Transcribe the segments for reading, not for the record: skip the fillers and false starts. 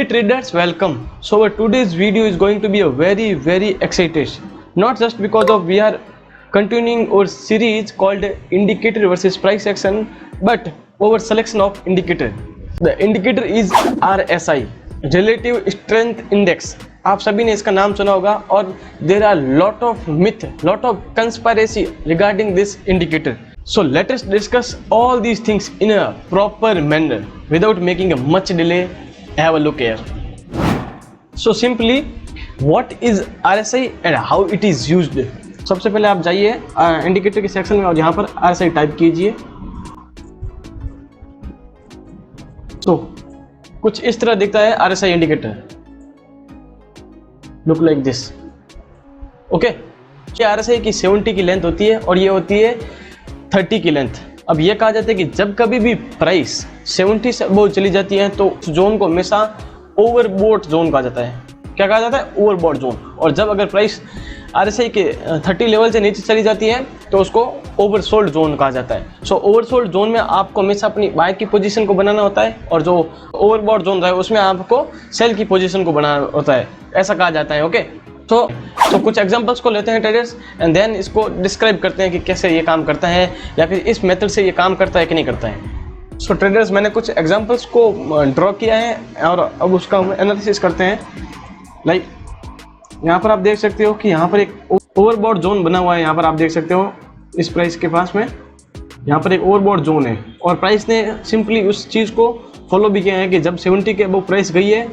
Hey traders, welcome. So today's video is going to be a very excited. Not just because of we are continuing our series called indicator versus price action, but our selection of indicator. The indicator is RSI, Relative Strength Index. आप सभी ने इसका नाम सुना होगा और there are lot of myth, lot of conspiracy regarding this indicator. So let us discuss all these things in a proper manner without making a much delay. Have a look here. So simply, what is RSI and how it is used? सबसे पहले आप जाइए indicator के section में और यहाँ पर RSI type कीजिए। तो कुछ इस तरह दिखता है RSI indicator, look like this. Okay, ये RSI की 70 की लेंथ होती है और ये होती है 30 की लेंथ। अब ये कहा जाता है कि जब कभी भी प्राइस 70 से अबव चली जाती है तो उस जोन को हमेशा ओवरबॉट जोन कहा जाता है। क्या कहा जाता है? Overbought zone. और जब अगर प्राइस RSI के 30 लेवल से नीचे चली जाती है तो उसको ओवरसोल्ड जोन कहा जाता है। सो ओवरसोल्ड जोन में आपको हमेशा अपनी बाय की पोजीशन को बनाना होता है और जो ओवरबॉट जोन रहा है उसमें आपको सेल की पोजीशन को बनाना होता है, ऐसा कहा जाता है। ओके, तो कुछ एग्जांपल्स को लेते हैं ट्रेडर्स एंड देन इसको डिस्क्राइब करते हैं कि कैसे ये काम करता है या फिर इस मेथड से ये काम करता है कि नहीं करता है। सो ट्रेडर्स, मैंने कुछ एग्जांपल्स को ड्रॉ किया है और अब उसका एनालिसिस करते हैं। लाइक यहाँ पर आप देख सकते हो कि यहाँ पर एक ओवरबॉट जोन बना हुआ है। यहाँ पर आप देख सकते हो इस प्राइस के पास में यहाँ पर एक ओवरबॉट जोन है और प्राइस ने सिंपली उस चीज़ को फॉलो भी किया है कि जब 70 के अबव प्राइस गई है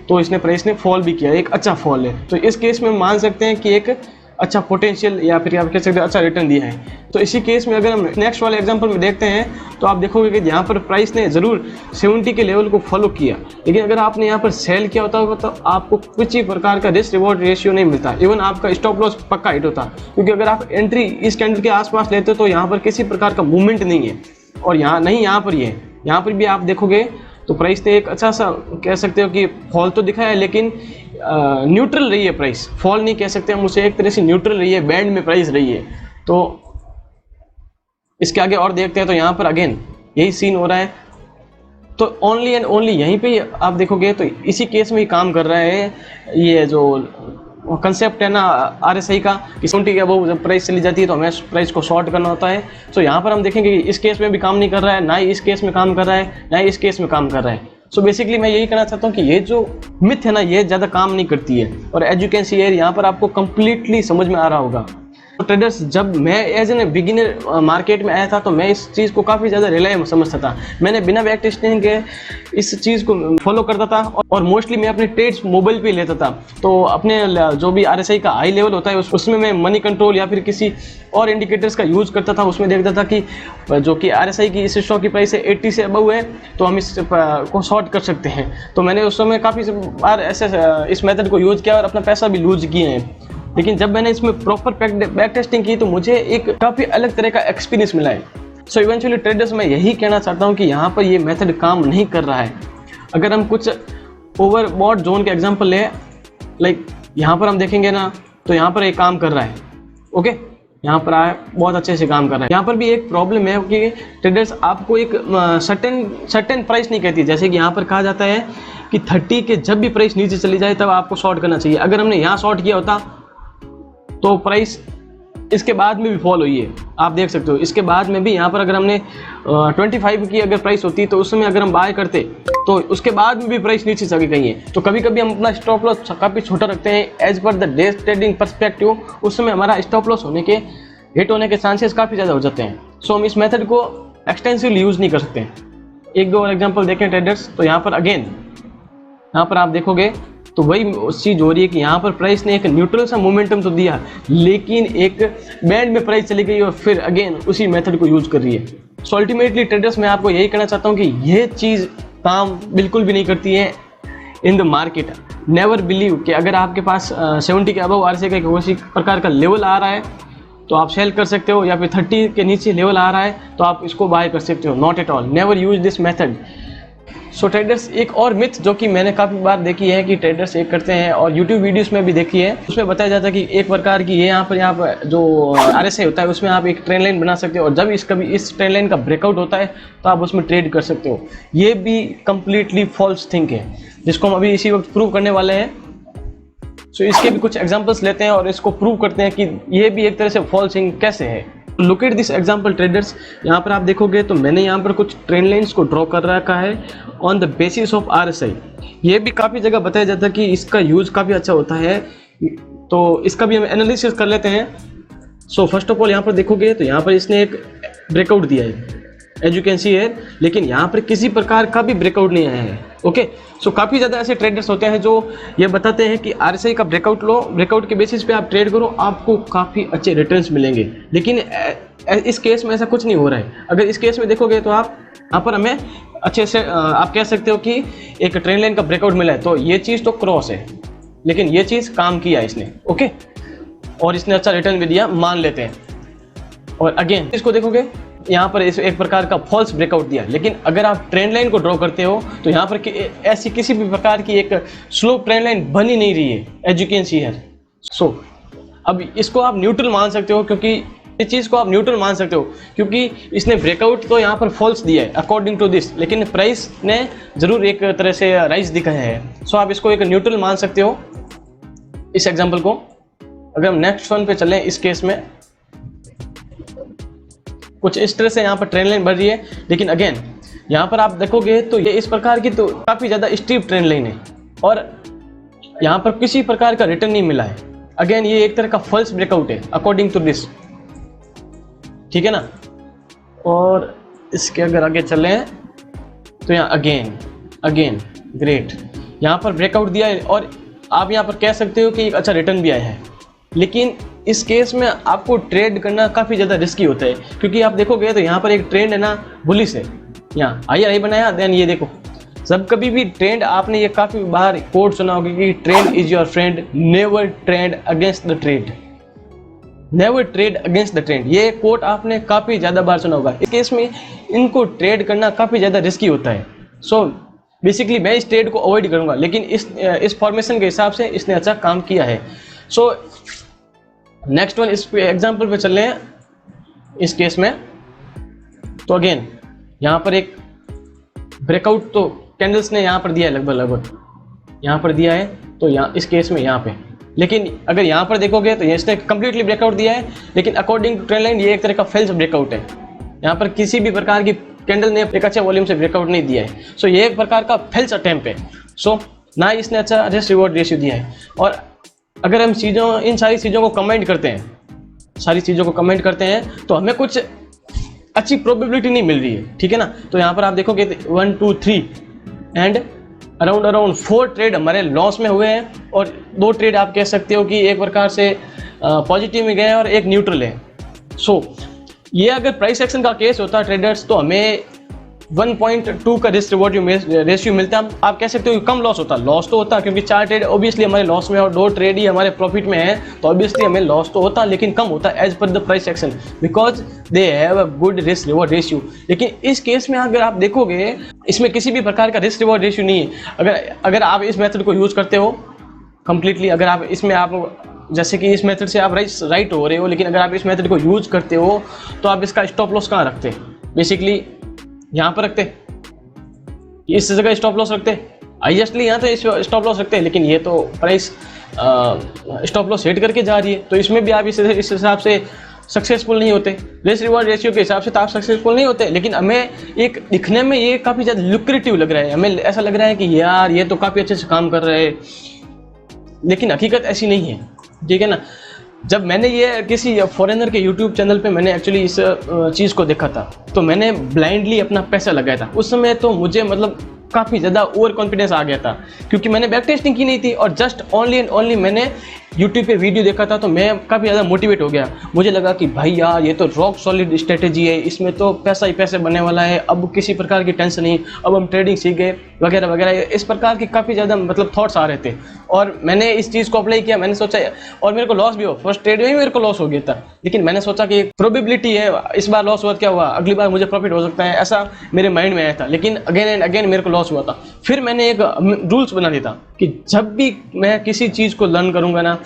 तो इसने प्राइस ने फॉल भी किया, एक अच्छा फॉल है। तो इस केस में मान सकते हैं कि एक अच्छा पोटेंशियल या फिर आप कह सकते हैं अच्छा रिटर्न दिया है। तो इसी केस में अगर हम नेक्स्ट वाले एग्जांपल में देखते हैं तो आप देखोगे कि यहाँ पर प्राइस ने ज़रूर 70 के लेवल को फॉलो किया, लेकिन अगर आपने यहाँ पर सेल किया होता तो आपको कुछ ही प्रकार का रिस्क रिवॉर्ड रेशियो नहीं मिलता, इवन आपका स्टॉप लॉस पक्का हिट होता। क्योंकि अगर आप एंट्री इस कैंडल के आसपास लेते हो तो यहाँ पर किसी प्रकार का मूवमेंट नहीं है और यहाँ पर ही है। यहाँ पर भी आप देखोगे तो प्राइस ने एक अच्छा सा कह सकते हो कि फॉल तो दिखा है, लेकिन न्यूट्रल रही है प्राइस। फॉल नहीं कह सकते हम उसे, एक तरह से न्यूट्रल रही है, बैंड में प्राइस रही है। तो इसके आगे और देखते हैं तो यहाँ पर अगेन यही सीन हो रहा है। तो ओनली एंड ओनली यहीं पे आप देखोगे तो इसी केस में ही काम कर रहा है ये जो कंसेप्ट है ना RSI का कि 70 के अबव जब प्राइस चली जाती है तो हमें प्राइस को शॉर्ट करना होता है। तो यहाँ पर हम देखेंगे कि इस केस में भी काम नहीं कर रहा है, ना ही इस केस में काम कर रहा है, ना ही इस केस में काम कर रहा है। सो बेसिकली मैं यही कहना चाहता हूँ कि ये जो मिथ है ना ये ज़्यादा काम नहीं करती है और एज यू कैन सी यहाँ पर आपको कंप्लीटली समझ में आ रहा होगा। तो ट्रेडर्स, जब मैं एज एन बिगिनर मार्केट में आया था तो मैं इस चीज़ को काफ़ी ज़्यादा रिलायबल समझता था। मैंने बिना बैक टेस्टिंग के इस चीज़ को फॉलो करता था और मोस्टली मैं अपने ट्रेड्स मोबाइल पे लेता था। तो अपने जो भी RSI का हाई लेवल होता है उसमें मैं मनी कंट्रोल या फिर किसी और इंडिकेटर्स का यूज़ करता था। उसमें देखता था कि जो कि RSI की इस स्टॉक की प्राइस है 80 से अबव है तो हम इस को शॉर्ट कर सकते हैं। तो मैंने उस समय काफ़ी बार ऐसे इस मेथड को यूज़ किया और अपना पैसा भी लूज किए हैं। लेकिन जब मैंने इसमें प्रॉपर बैक टेस्टिंग की तो मुझे एक काफ़ी अलग तरह का एक्सपीरियंस मिला है। सो इवेंचुअली ट्रेडर्स, मैं यही कहना चाहता हूँ कि यहाँ पर ये मेथड काम नहीं कर रहा है। अगर हम कुछ ओवरबॉट जोन के एग्जांपल ले, लाइक यहाँ पर हम देखेंगे ना तो यहाँ पर एक काम कर रहा है। ओके, यहाँ पर आया बहुत अच्छे से काम कर रहा है। यहाँ पर भी एक प्रॉब्लम है कि ट्रेडर्स आपको एक सर्टेन प्राइस नहीं कहती। जैसे कि यहाँ पर कहा जाता है कि 30 के जब भी प्राइस नीचे चली जाए तब आपको शॉर्ट करना चाहिए। अगर हमने यहाँ शॉर्ट किया होता तो प्राइस इसके बाद में भी फॉल हुई है, आप देख सकते हो। इसके बाद में भी यहाँ पर अगर हमने 25 की अगर प्राइस होती तो उस समय अगर हम बाय करते तो उसके बाद में भी प्राइस नीचे चली गई है। तो कभी कभी हम अपना स्टॉप लॉस काफ़ी छोटा रखते हैं as per the day trading perspective. उस समय हमारा स्टॉप लॉस होने के हिट होने के चांसेस काफ़ी ज़्यादा हो जाते हैं। सो हम इस मेथड को एक्सटेंसिवली यूज़ नहीं कर सकते। एक दो और एग्जाम्पल देखें ट्रेडर्स, तो यहाँ पर अगेन यहाँ पर आप देखोगे तो वही चीज़ हो रही है कि यहाँ पर प्राइस ने एक न्यूट्रल सा मोमेंटम तो दिया लेकिन एक बैंड में प्राइस चली गई और फिर अगेन उसी मेथड को यूज कर रही है। सो अल्टीमेटली ट्रेडर्स, मैं आपको यही कहना चाहता हूँ कि यह चीज़ काम बिल्कुल भी नहीं करती है in the market. Never believe कि अगर आपके पास 70 के अबव RSI का किसी प्रकार का लेवल आ रहा है तो आप सेल कर सकते हो, या फिर 30 के नीचे लेवल आ रहा है तो आप इसको बाय कर सकते हो। Not at all, never use this method. So traders एक और मिथ जो कि मैंने काफ़ी बार देखी है कि ट्रेडर्स एक करते हैं और यूट्यूब वीडियोस में भी देखी है, उसमें बताया जाता है कि एक प्रकार की ये यहाँ पर जो RSI होता है उसमें आप एक ट्रेंड लाइन बना सकते हो और जब कभी इस ट्रेंड लाइन का ब्रेकआउट होता है तो आप उसमें ट्रेड कर सकते हो। ये भी कंप्लीटली फॉल्स थिंक है जिसको हम अभी इसी वक्त प्रूव करने वाले हैं। सो इसके भी कुछ एग्जांपल्स लेते हैं और इसको प्रूव करते हैं कि ये भी एक तरह से फॉल्स थिंक कैसे है। Look at this example traders, यहाँ पर आप देखोगे तो मैंने यहाँ पर कुछ ट्रेंड लाइंस को ड्रॉ कर रखा है on the basis of RSI। ये भी काफ़ी जगह बताया जाता है कि इसका यूज़ काफ़ी अच्छा होता है, तो इसका भी हम एनालिसिस कर लेते हैं। सो फर्स्ट ऑफ ऑल यहाँ पर देखोगे तो यहाँ पर इसने एक ब्रेकआउट दिया है एज यू कैन सी है, लेकिन यहाँ पर किसी प्रकार का भी ब्रेकआउट नहीं आया है। ओके, सो काफ़ी ज़्यादा ऐसे ट्रेडर्स होते हैं जो ये बताते हैं कि RSI का ब्रेकआउट लो, ब्रेकआउट के बेसिस पे आप ट्रेड करो, आपको काफ़ी अच्छे रिटर्न्स मिलेंगे। लेकिन इस केस में ऐसा कुछ नहीं हो रहा है। अगर इस केस में देखोगे तो आप यहाँ पर हमें अच्छे से आप कह सकते हो कि एक ट्रेंड लाइन का ब्रेकआउट मिला है, तो ये चीज़ तो क्रॉस है, लेकिन ये चीज़ काम किया इसने। ओके, और इसने अच्छा रिटर्न भी दिया, मान लेते हैं। और अगेन इसको देखोगे यहाँ पर इस एक प्रकार का फॉल्स ब्रेकआउट दिया, लेकिन अगर आप ट्रेंड लाइन को ड्रॉ करते हो तो यहाँ पर ऐसी किसी भी प्रकार की एक स्लो ट्रेंड लाइन बन ही नहीं रही है as you can see here. So अब इसको आप न्यूट्रल मान सकते हो, क्योंकि इस चीज़ को आप न्यूट्रल मान सकते हो क्योंकि इसने ब्रेकआउट तो यहाँ पर फॉल्स दिया है अकॉर्डिंग टू दिस, लेकिन प्राइस ने ज़रूर एक तरह से राइज दिखाया है। सो आप इसको एक न्यूट्रल मान सकते हो इस एग्जाम्पल को। अगर हम नेक्स्ट वन पे चलें, इस केस में कुछ इस तरह से यहाँ पर ट्रेंड लाइन बढ़ रही है, लेकिन अगेन यहाँ पर आप देखोगे तो ये इस प्रकार की तो काफ़ी ज़्यादा स्टीप ट्रेंड लाइन है और यहाँ पर किसी प्रकार का रिटर्न नहीं मिला है। अगेन ये एक तरह का फॉल्स ब्रेकआउट है अकॉर्डिंग टू दिस, ठीक है ना। और इसके अगर आगे चलें तो यहाँ अगेन ग्रेट, यहाँ पर ब्रेकआउट दिया है और आप यहाँ पर कह सकते हो कि एक अच्छा रिटर्न भी आया है, लेकिन इस केस में आपको ट्रेड करना काफ़ी ज़्यादा रिस्की होता है, क्योंकि आप देखोगे तो यहाँ पर एक ट्रेंड है ना बुलिश है, यहाँ हाई बनाया, देन ये देखो जब कभी भी ट्रेंड, आपने ये काफ़ी बार कोट सुना होगा कि trend is your friend, never trade against the trade, never trade against the trend. ये कोट आपने काफ़ी ज़्यादा बार सुना होगा। इस केस में इनको ट्रेड करना काफ़ी ज़्यादा रिस्की होता है। सो बेसिकली मैं इस ट्रेड को अवॉइड करूँगा, लेकिन इस फॉर्मेशन के हिसाब से इसने अच्छा काम किया है। सो नेक्स्ट वन, इस एग्जाम्पल पे चल रहे हैं इस केस में। तो अगेन यहाँ पर एक ब्रेकआउट तो कैंडल्स ने यहाँ पर दिया है, लगभग यहाँ पर दिया है, तो यहाँ इस केस में यहाँ पे, लेकिन अगर यहाँ पर देखोगे तो इसने कम्प्लीटली ब्रेकआउट दिया है, लेकिन अकॉर्डिंग टू ट्रेंड लाइन ये एक तरह का फेल्स ब्रेकआउट है। यहाँ पर किसी भी प्रकार की कैंडल ने एक अच्छे वॉल्यूम से ब्रेकआउट नहीं दिया है। सो ये एक प्रकार का फेल्स अटेम्प्ट है। सो ना इसने अच्छा रिस्क रिवॉर्ड रेशियो दिया है। और अगर हम इन सारी चीज़ों को कमेंट करते हैं, तो हमें कुछ अच्छी प्रोबेबिलिटी नहीं मिल रही है, ठीक है ना। तो यहाँ पर आप देखोगे 1 2 3 एंड अराउंड 4 ट्रेड हमारे लॉस में हुए हैं और 2 ट्रेड आप कह सकते हो कि एक प्रकार से पॉजिटिव में गए हैं और एक न्यूट्रल है। सो ये अगर प्राइस एक्शन का केस होता ट्रेडर्स, तो हमें 1.2 का रिस्क रिवॉर्ड रेशियो मिलता है। आप कह सकते हो कि कम लॉस तो होता क्योंकि 4 ट्रेड ऑब्वियसली हमारे लॉस में और 2 ट्रेड ही हमारे प्रॉफिट में है, तो ऑब्वियसली हमें लॉस तो होता, लेकिन कम होता as per the price action, because they have a good risk reward ratio. लेकिन इस केस में अगर आप देखोगे, इसमें किसी भी प्रकार का रिस्क रिवॉर्ड रेशियो नहीं है। अगर आप इस मेथड को यूज़ करते हो कम्प्लीटली, अगर आप इसमें जैसे कि इस मेथड से आप राइट हो रहे हो, लेकिन अगर आप इस मेथड को यूज करते हो तो आप इसका स्टॉप लॉस कहाँ रखते? बेसिकली यहाँ पर रखते, इस जगह स्टॉप लॉस रखते, हाईएस्टली यहाँ तो स्टॉप लॉस रखते हैं, लेकिन ये तो प्राइस स्टॉप लॉस हिट करके जा रही है, तो इसमें भी आप इस हिसाब से सक्सेसफुल नहीं होते। रिस्क रिवॉर्ड रेशियो के हिसाब से तो आप सक्सेसफुल नहीं होते, लेकिन हमें एक दिखने में ये काफ़ी ज़्यादा लुक्रेटिव लग रहा है, हमें ऐसा लग रहा है कि यार ये तो काफ़ी अच्छे से काम कर रहे हैं, लेकिन हकीकत ऐसी नहीं है, ठीक है ना। जब मैंने ये किसी फॉरेनर के यूट्यूब चैनल पे मैंने एक्चुअली इस चीज़ को देखा था, तो मैंने ब्लाइंडली अपना पैसा लगाया था। उस समय तो मुझे मतलब काफ़ी ज़्यादा ओवर कॉन्फिडेंस आ गया था, क्योंकि मैंने बैक टेस्टिंग की नहीं थी और जस्ट ओनली एंड ओनली मैंने यूट्यूब पे वीडियो देखा था, तो मैं काफ़ी ज़्यादा मोटिवेट हो गया। मुझे लगा कि भाई यार ये तो रॉक सॉलिड स्ट्रेटेजी है, इसमें तो पैसा ही पैसे बनने वाला है, अब किसी प्रकार की टेंशन नहीं, अब हम ट्रेडिंग सीख गए। वगैरह वगैरह, इस प्रकार की काफ़ी ज़्यादा मतलब थॉट्स आ रहे थे। और मैंने इस चीज़ को अप्लाई किया, मैंने सोचा, और मेरे को लॉस भी हो, फर्स्ट ट्रेड में ही मेरे को लॉस हो गया था, लेकिन मैंने सोचा कि प्रोबेबिलिटी है, इस बार लॉस हुआ क्या हुआ, अगली बार मुझे प्रॉफिट हो सकता है, ऐसा मेरे माइंड में आया था। लेकिन अगेन एंड अगेन मेरे को लॉस हुआ था। फिर मैंने एक रूल्स बना दिया था कि जब भी मैं किसी चीज़ को लर्न करूँगा ना,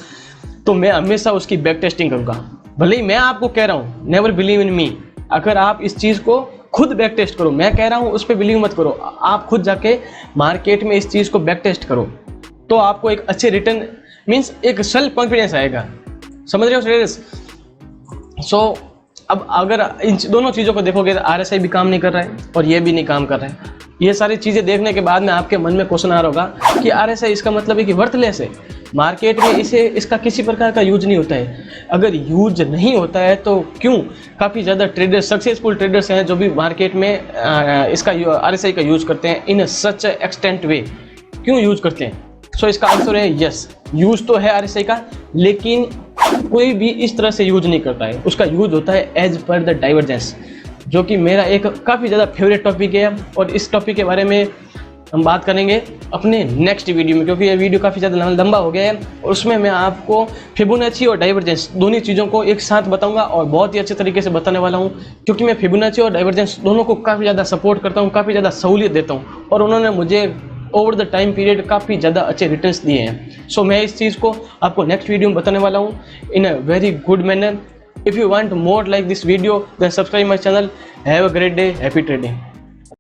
तो मैं हमेशा उसकी बैक टेस्टिंग करूँगा। भले ही मैं आपको कह रहा हूँ नेवर बिलीव इन मी, अगर आप इस चीज़ को खुद बैक टेस्ट करो, मैं कह रहा हूँ उस पर बिलीव मत करो, आप खुद जाके मार्केट में इस चीज़ को बैक टेस्ट करो, तो आपको एक अच्छे रिटर्न मीन्स एक सेल्फ कॉन्फिडेंस आएगा। समझ रहे हो ट्रेडर्स? सो अब अगर इन दोनों चीज़ों को देखोगे तो RSI भी काम नहीं कर रहा है और ये भी नहीं काम कर रहा है। ये सारी चीज़ें देखने के बाद में आपके मन में क्वेश्चन आ रहा होगा कि RSI इसका मतलब है कि वर्थलेस है, मार्केट में इसका किसी प्रकार का यूज नहीं होता है। अगर यूज नहीं होता है तो क्यों काफ़ी ज़्यादा ट्रेडर्स, सक्सेसफुल ट्रेडर्स हैं जो भी मार्केट में इसका RSI का यूज करते हैं इन सच एक्सटेंट वे, क्यों यूज करते हैं? सो इसका आंसर है यस, यूज तो है RSI का, लेकिन कोई भी इस तरह से यूज नहीं करता है। उसका यूज होता है एज पर द डाइवर्जेंस, जो कि मेरा एक काफ़ी ज़्यादा फेवरेट टॉपिक है। और इस टॉपिक के बारे में हम बात करेंगे अपने नेक्स्ट वीडियो में, क्योंकि ये वीडियो काफ़ी ज़्यादा लंबा हो गया है। और उसमें मैं आपको फिबोनाची और डाइवर्जेंस दोनों चीज़ों को एक साथ बताऊंगा और बहुत ही अच्छे तरीके से बताने वाला हूं, क्योंकि मैं फिबोनाची और डाइवर्जेंस दोनों को काफ़ी ज़्यादा सपोर्ट करता हूं, काफ़ी ज़्यादा सहूलियत देता हूं, और उन्होंने मुझे ओवर द टाइम पीरियड काफ़ी ज़्यादा अच्छे रिटर्न्स दिए हैं। सो मैं इस चीज़ को आपको नेक्स्ट वीडियो में बताने वाला हूँ in a very good manner. If you want more like this video, then subscribe my channel. Have a great day. Happy trading.